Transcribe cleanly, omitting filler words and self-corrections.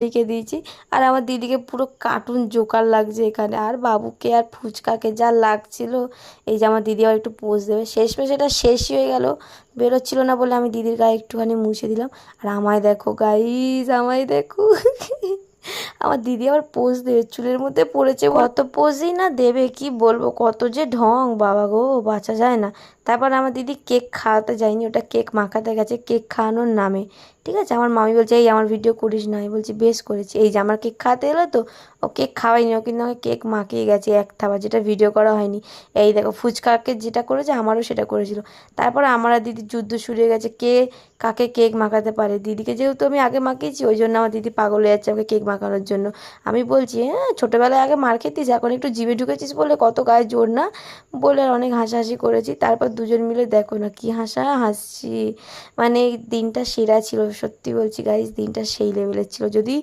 দিকে দিয়েছি। আর আমার দিদিকে পুরো কার্টুন জোকার লাগছে এখানে, আর বাবুকে আর ফুচকাকে যা লাগছিল। এই যে আমার দিদি আবার একটু পোজ দেবে, শেষমেশ এটা শেষই হয়ে গেল, বেরোচ্ছিল না বলে আমি দিদির গায়ে একটুখানি মুছে দিলাম। আর আমায় দেখো গাইস, আমায় দেখো আমার দিদি আবার পোজ দেবে, চুলের মধ্যে পড়েছে, কত পোজই না দেবে, কি বলবো, কত যে ঢং, বাবা গো বাঁচা যায় না। তারপর আমার দিদি কেক খাওয়াতে যায়নি, ওটা কেক মাখাতে গেছে কেক খাওয়ানোর নামে। ঠিক আছে, আমার মামি বলছে এই আমার ভিডিও করিস না, আমি বলছি বেশ করেছি। এই যে আমার কেক খাওয়াতে এলো তো, ও কেক খাওয়াইনি, ও কিন্তু আমাকে কেক মাখিয়ে গেছে এক থাবা, যেটা ভিডিও করা হয়নি। এই দেখো ফুচকাকে যেটা করেছে আমারও সেটা করেছিল। তারপর আমার আর দিদির যুদ্ধ শুরু হয়ে গেছে, কে কাকে কেক মাখাতে পারে। দিদিকে যেহেতু আমি আগে মাখিয়েছি, ওই জন্য আমার দিদি পাগল হয়ে যাচ্ছে আমাকে কেক মাখানোর জন্য। আমি বলছি হ্যাঁ ছোটোবেলায় আগে মার খেতিস, এখন একটু জিভে ঢুকেছিস বলে কত গায়ে জোর না, বলে আর অনেক হাসাহাসি করেছি। তারপর দুজন মিলে দেখো না কি হাসছি, মানে এই দিনটা সেরা ছিল, সত্যি বলছি গাইজ দিনটা সেই লেভেলের ছিল। যদি